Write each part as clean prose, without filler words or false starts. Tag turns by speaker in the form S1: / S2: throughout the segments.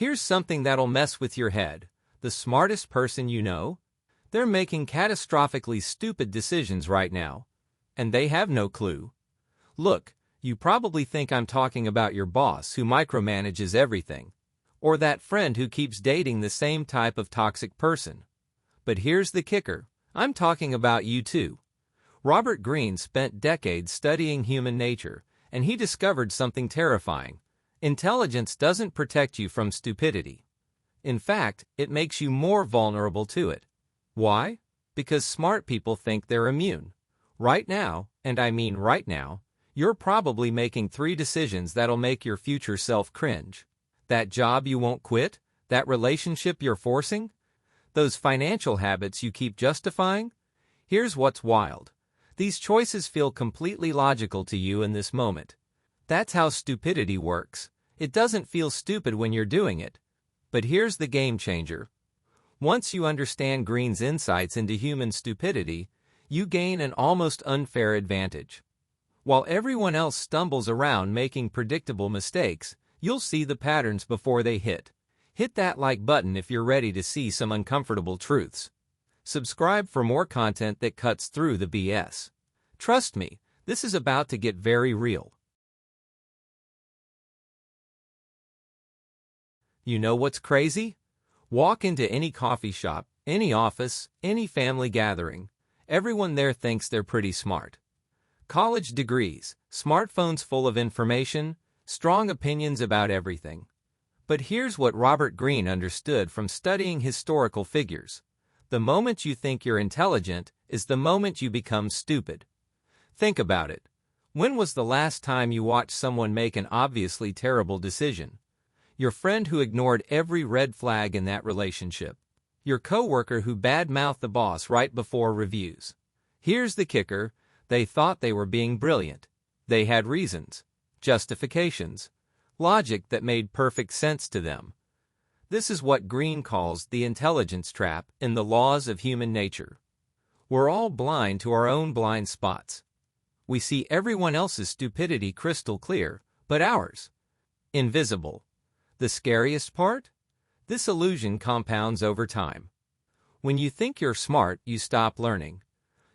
S1: Here's something that'll mess with your head. The smartest person you know? They're making catastrophically stupid decisions right now. And they have no clue. Look, you probably think I'm talking about your boss who micromanages everything. Or that friend who keeps dating the same type of toxic person. But here's the kicker. I'm talking about you too. Robert Greene spent decades studying human nature, and he discovered something terrifying. Intelligence doesn't protect you from stupidity. In fact, it makes you more vulnerable to it. Why? Because smart people think they're immune. Right now, and I mean right now, you're probably making 3 decisions that'll make your future self cringe. That job you won't quit? That relationship you're forcing? Those financial habits you keep justifying? Here's what's wild. These choices feel completely logical to you in this moment. That's how stupidity works. It doesn't feel stupid when you're doing it. But here's the game changer. Once you understand Greene's insights into human stupidity, you gain an almost unfair advantage. While everyone else stumbles around making predictable mistakes, you'll see the patterns before they hit. Hit that like button if you're ready to see some uncomfortable truths. Subscribe for more content that cuts through the BS. Trust me, this is about to get very real. You know what's crazy? Walk into any coffee shop, any office, any family gathering. Everyone there thinks they're pretty smart. College degrees, smartphones full of information, strong opinions about everything. But here's what Robert Greene understood from studying historical figures. The moment you think you're intelligent is the moment you become stupid. Think about it. When was the last time you watched someone make an obviously terrible decision? Your friend who ignored every red flag in that relationship. Your coworker who badmouthed the boss right before reviews. Here's the kicker. They thought they were being brilliant. They had reasons, justifications, logic that made perfect sense to them. This is what Greene calls the intelligence trap in the laws of human nature. We're all blind to our own blind spots. We see everyone else's stupidity crystal clear, but ours, invisible. The scariest part? This illusion compounds over time. When you think you're smart, you stop learning.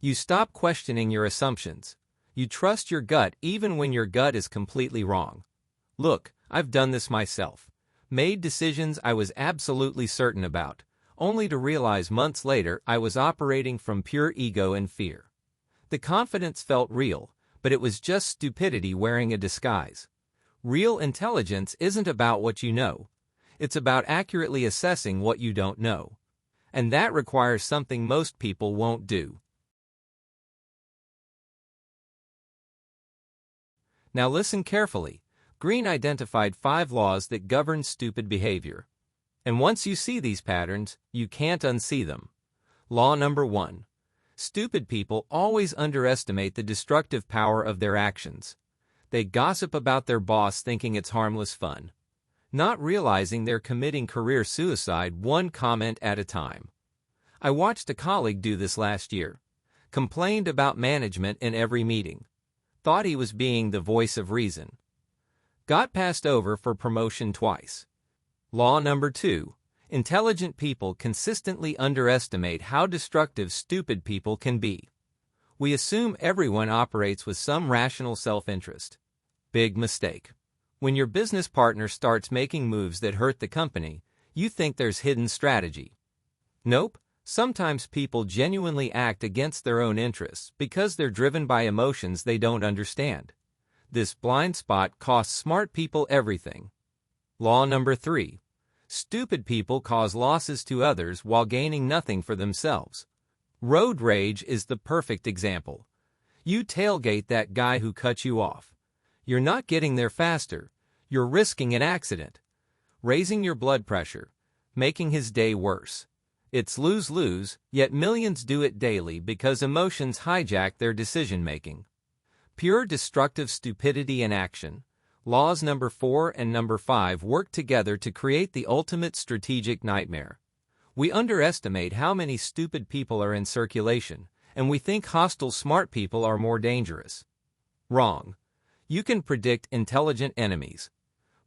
S1: You stop questioning your assumptions. You trust your gut even when your gut is completely wrong. Look, I've done this myself. Made decisions I was absolutely certain about, only to realize months later I was operating from pure ego and fear. The confidence felt real, but it was just stupidity wearing a disguise. Real intelligence isn't about what you know. It's about accurately assessing what you don't know. And that requires something most people won't do. Now listen carefully. Greene identified 5 laws that govern stupid behavior. And once you see these patterns, you can't unsee them. Law number 1. Stupid people always underestimate the destructive power of their actions. They gossip about their boss thinking it's harmless fun, not realizing they're committing career suicide one comment at a time. I watched a colleague do this last year. Complained about management in every meeting. Thought he was being the voice of reason. Got passed over for promotion twice. Law number 2. Intelligent people consistently underestimate how destructive stupid people can be. We assume everyone operates with some rational self-interest. Big mistake. When your business partner starts making moves that hurt the company, you think there's hidden strategy. Nope. Sometimes people genuinely act against their own interests because they're driven by emotions they don't understand. This blind spot costs smart people everything. Law number 3. Stupid people cause losses to others while gaining nothing for themselves. Road rage is the perfect example. You tailgate that guy who cut you off. You're not getting there faster. You're risking an accident, raising your blood pressure, making his day worse. It's lose-lose, yet millions do it daily because emotions hijack their decision-making. Pure destructive stupidity in action. Laws number 4 and number 5 work together to create the ultimate strategic nightmare. We underestimate how many stupid people are in circulation, and we think hostile smart people are more dangerous. Wrong. You can predict intelligent enemies.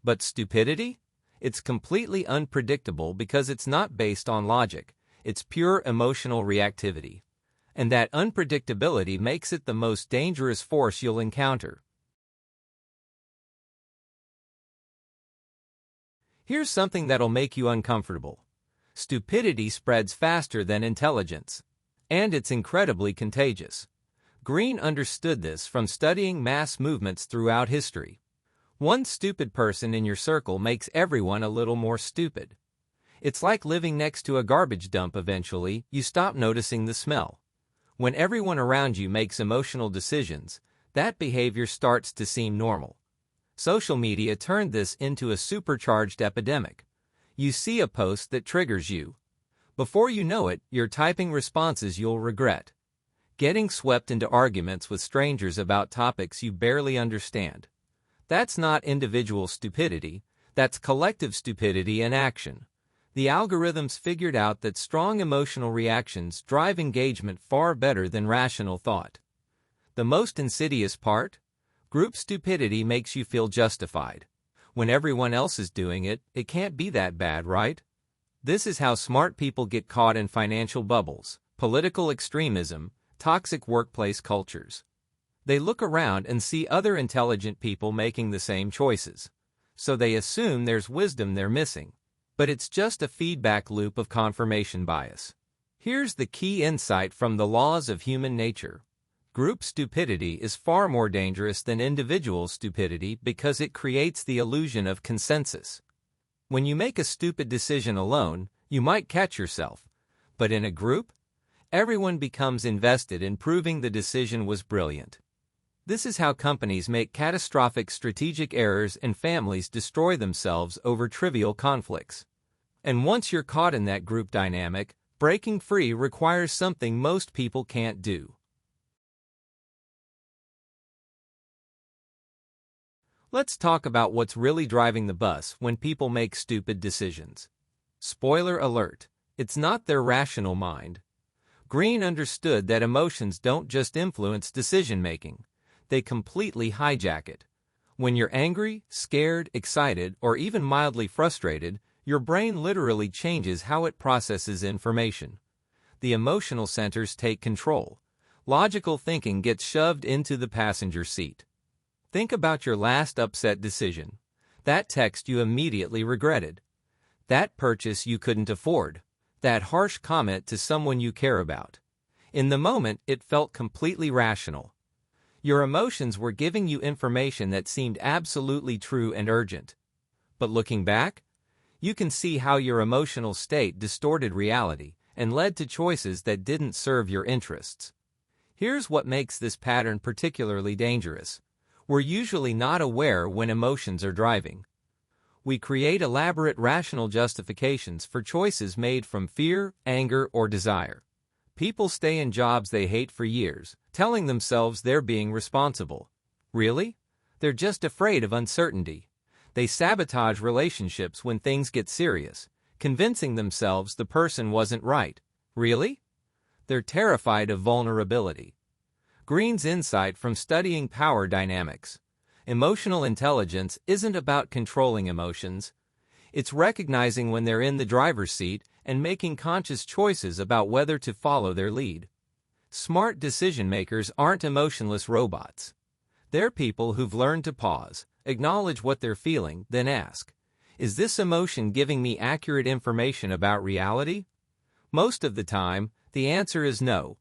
S1: But stupidity? It's completely unpredictable because it's not based on logic, it's pure emotional reactivity. And that unpredictability makes it the most dangerous force you'll encounter. Here's something that'll make you uncomfortable. Stupidity spreads faster than intelligence. And it's incredibly contagious. Greene understood this from studying mass movements throughout history. One stupid person in your circle makes everyone a little more stupid. It's like living next to a garbage dump. Eventually, you stop noticing the smell. When everyone around you makes emotional decisions, that behavior starts to seem normal. Social media turned this into a supercharged epidemic. You see a post that triggers you. Before you know it, you're typing responses you'll regret. Getting swept into arguments with strangers about topics you barely understand. That's not individual stupidity, that's collective stupidity in action. The algorithms figured out that strong emotional reactions drive engagement far better than rational thought. The most insidious part? Group stupidity makes you feel justified. When everyone else is doing it, it can't be that bad, right? This is how smart people get caught in financial bubbles, political extremism, toxic workplace cultures. They look around and see other intelligent people making the same choices. So they assume there's wisdom they're missing. But it's just a feedback loop of confirmation bias. Here's the key insight from the laws of human nature. Group stupidity is far more dangerous than individual stupidity because it creates the illusion of consensus. When you make a stupid decision alone, you might catch yourself. But in a group, everyone becomes invested in proving the decision was brilliant. This is how companies make catastrophic strategic errors and families destroy themselves over trivial conflicts. And once you're caught in that group dynamic, breaking free requires something most people can't do. Let's talk about what's really driving the bus when people make stupid decisions. Spoiler alert, it's not their rational mind. Greene understood that emotions don't just influence decision-making, they completely hijack it. When you're angry, scared, excited, or even mildly frustrated, your brain literally changes how it processes information. The emotional centers take control. Logical thinking gets shoved into the passenger seat. Think about your last upset decision. That text you immediately regretted. That purchase you couldn't afford. That harsh comment to someone you care about. In the moment, it felt completely rational. Your emotions were giving you information that seemed absolutely true and urgent. But looking back, you can see how your emotional state distorted reality and led to choices that didn't serve your interests. Here's what makes this pattern particularly dangerous. We're usually not aware when emotions are driving. We create elaborate rational justifications for choices made from fear, anger, or desire. People stay in jobs they hate for years, telling themselves they're being responsible. Really? They're just afraid of uncertainty. They sabotage relationships when things get serious, convincing themselves the person wasn't right. Really? They're terrified of vulnerability. Greene's insight from studying power dynamics. Emotional intelligence isn't about controlling emotions. It's recognizing when they're in the driver's seat and making conscious choices about whether to follow their lead. Smart decision-makers aren't emotionless robots. They're people who've learned to pause, acknowledge what they're feeling, then ask, is this emotion giving me accurate information about reality? Most of the time, the answer is no.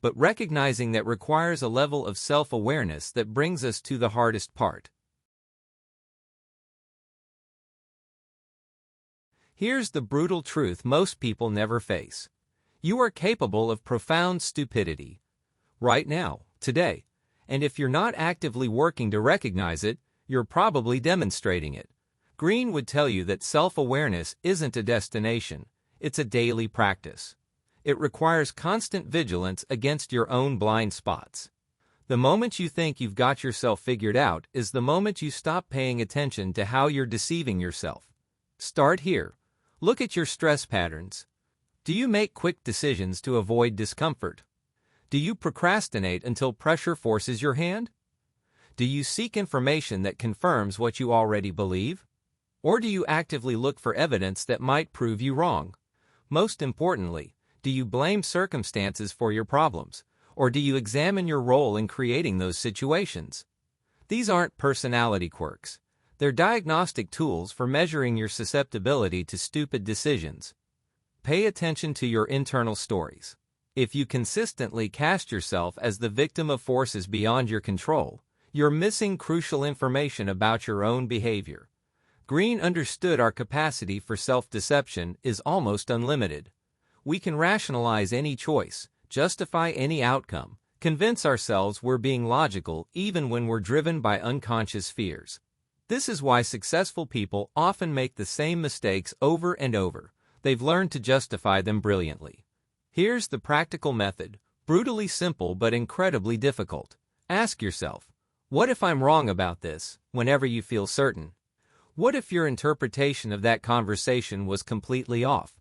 S1: But recognizing that requires a level of self-awareness that brings us to the hardest part. Here's the brutal truth most people never face. You are capable of profound stupidity. Right now, today. And if you're not actively working to recognize it, you're probably demonstrating it. Greene would tell you that self-awareness isn't a destination, it's a daily practice. It requires constant vigilance against your own blind spots. The moment you think you've got yourself figured out is the moment you stop paying attention to how you're deceiving yourself. Start here. Look at your stress patterns. Do you make quick decisions to avoid discomfort? Do you procrastinate until pressure forces your hand? Do you seek information that confirms what you already believe? Or do you actively look for evidence that might prove you wrong? Most importantly, do you blame circumstances for your problems, or do you examine your role in creating those situations? These aren't personality quirks. They're diagnostic tools for measuring your susceptibility to stupid decisions. Pay attention to your internal stories. If you consistently cast yourself as the victim of forces beyond your control, you're missing crucial information about your own behavior. Greene understood our capacity for self-deception is almost unlimited. We can rationalize any choice, justify any outcome, convince ourselves we're being logical even when we're driven by unconscious fears. This is why successful people often make the same mistakes over and over. They've learned to justify them brilliantly. Here's the practical method, brutally simple but incredibly difficult. Ask yourself, what if I'm wrong about this, whenever you feel certain? What if your interpretation of that conversation was completely off?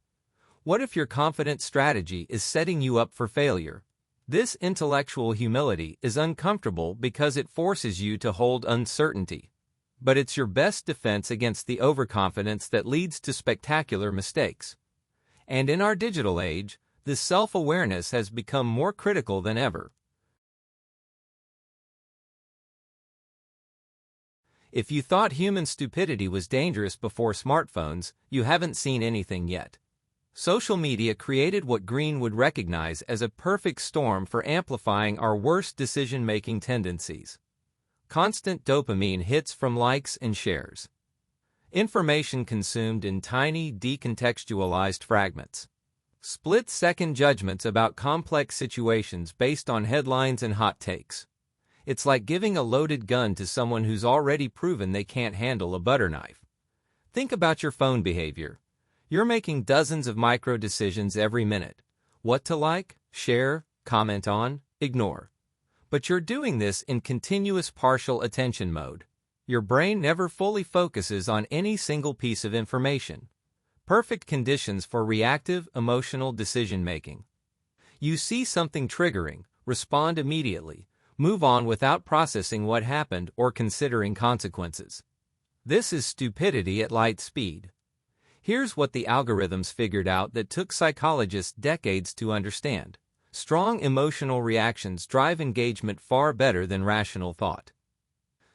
S1: What if your confident strategy is setting you up for failure? This intellectual humility is uncomfortable because it forces you to hold uncertainty. But it's your best defense against the overconfidence that leads to spectacular mistakes. And in our digital age, this self-awareness has become more critical than ever. If you thought human stupidity was dangerous before smartphones, you haven't seen anything yet. Social media created what Greene would recognize as a perfect storm for amplifying our worst decision-making tendencies. Constant dopamine hits from likes and shares. Information consumed in tiny, decontextualized fragments. Split-second judgments about complex situations based on headlines and hot takes. It's like giving a loaded gun to someone who's already proven they can't handle a butter knife. Think about your phone behavior. You're making dozens of micro decisions every minute. What to like, share, comment on, ignore. But you're doing this in continuous partial attention mode. Your brain never fully focuses on any single piece of information. Perfect conditions for reactive, emotional decision-making. You see something triggering, respond immediately, move on without processing what happened or considering consequences. This is stupidity at light speed. Here's what the algorithms figured out that took psychologists decades to understand. Strong emotional reactions drive engagement far better than rational thought.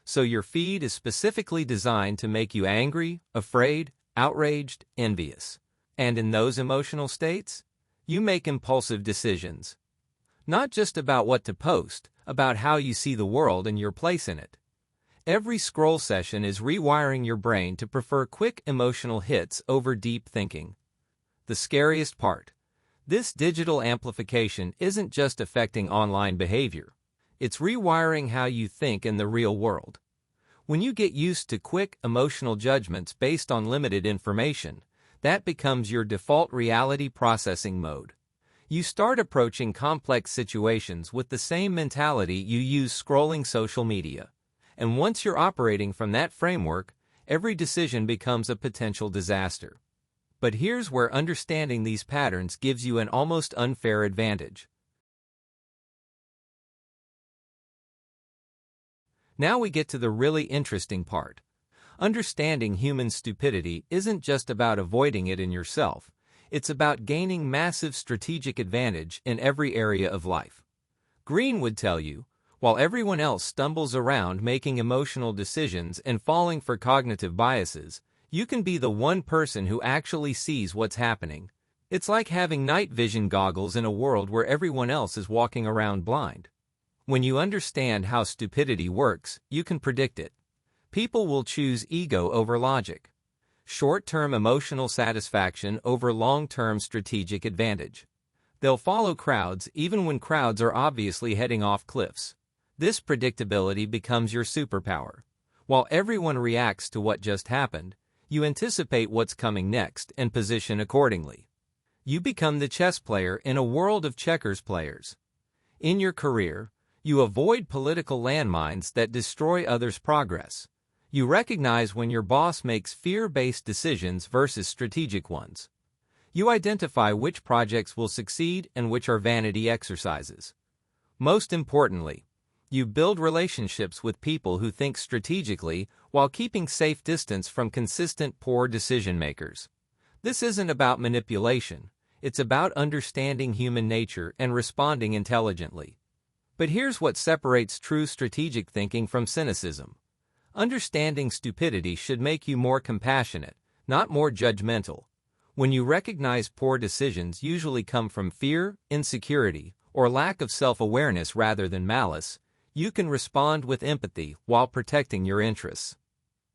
S1: So your feed is specifically designed to make you angry, afraid, outraged, envious. And in those emotional states, you make impulsive decisions. Not just about what to post, about how you see the world and your place in it. Every scroll session is rewiring your brain to prefer quick emotional hits over deep thinking. The scariest part. This digital amplification isn't just affecting online behavior. It's rewiring how you think in the real world. When you get used to quick, emotional judgments based on limited information, that becomes your default reality processing mode. You start approaching complex situations with the same mentality you use scrolling social media. And once you're operating from that framework, every decision becomes a potential disaster. But here's where understanding these patterns gives you an almost unfair advantage. Now we get to the really interesting part. Understanding human stupidity isn't just about avoiding it in yourself. It's about gaining massive strategic advantage in every area of life. Greene would tell you, while everyone else stumbles around making emotional decisions and falling for cognitive biases, you can be the one person who actually sees what's happening. It's like having night vision goggles in a world where everyone else is walking around blind. When you understand how stupidity works, you can predict it. People will choose ego over logic. Short-term emotional satisfaction over long-term strategic advantage. They'll follow crowds even when crowds are obviously heading off cliffs. This predictability becomes your superpower. While everyone reacts to what just happened, you anticipate what's coming next and position accordingly. You become the chess player in a world of checkers players. In your career, you avoid political landmines that destroy others' progress. You recognize when your boss makes fear-based decisions versus strategic ones. You identify which projects will succeed and which are vanity exercises. Most importantly, You build relationships with people who think strategically while keeping safe distance from consistent poor decision makers. This isn't about manipulation, it's about understanding human nature and responding intelligently. But here's what separates true strategic thinking from cynicism. Understanding stupidity should make you more compassionate, not more judgmental. When you recognize poor decisions usually come from fear, insecurity, or lack of self-awareness rather than malice, you can respond with empathy while protecting your interests.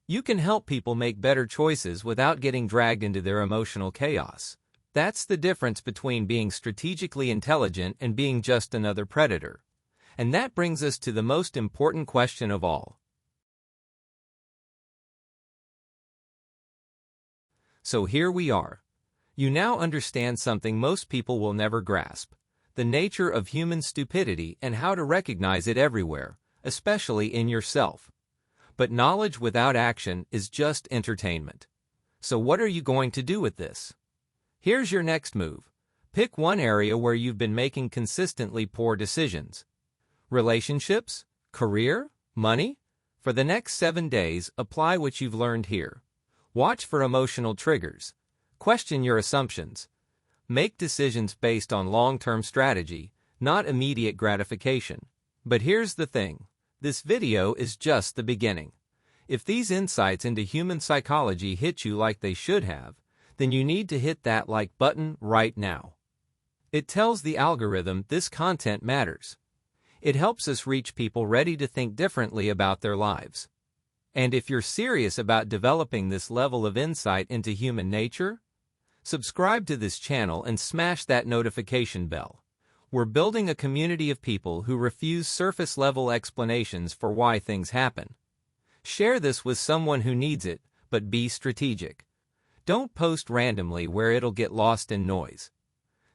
S1: You can help people make better choices without getting dragged into their emotional chaos. That's the difference between being strategically intelligent and being just another predator. And that brings us to the most important question of all. So here we are. You now understand something most people will never grasp: the nature of human stupidity and how to recognize it everywhere, especially in yourself. But knowledge without action is just entertainment. So what are you going to do with this? Here's your next move. Pick one area where you've been making consistently poor decisions. Relationships? Career? Money? For the next 7 days, apply what you've learned here. Watch for emotional triggers. Question your assumptions. Make decisions based on long-term strategy, not immediate gratification. But here's the thing. This video is just the beginning. If these insights into human psychology hit you like they should have, then you need to hit that like button right now. It tells the algorithm this content matters. It helps us reach people ready to think differently about their lives. And if you're serious about developing this level of insight into human nature, subscribe to this channel and smash that notification bell. We're building a community of people who refuse surface-level explanations for why things happen. Share this with someone who needs it, but be strategic. Don't post randomly where it'll get lost in noise.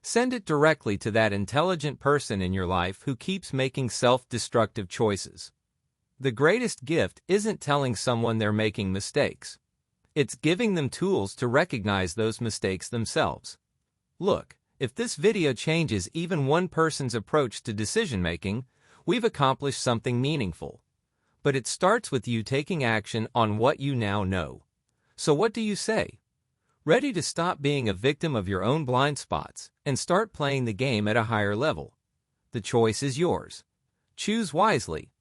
S1: Send it directly to that intelligent person in your life who keeps making self-destructive choices. The greatest gift isn't telling someone they're making mistakes. It's giving them tools to recognize those mistakes themselves. Look, if this video changes even one person's approach to decision-making, we've accomplished something meaningful. But it starts with you taking action on what you now know. So what do you say? Ready to stop being a victim of your own blind spots and start playing the game at a higher level? The choice is yours. Choose wisely.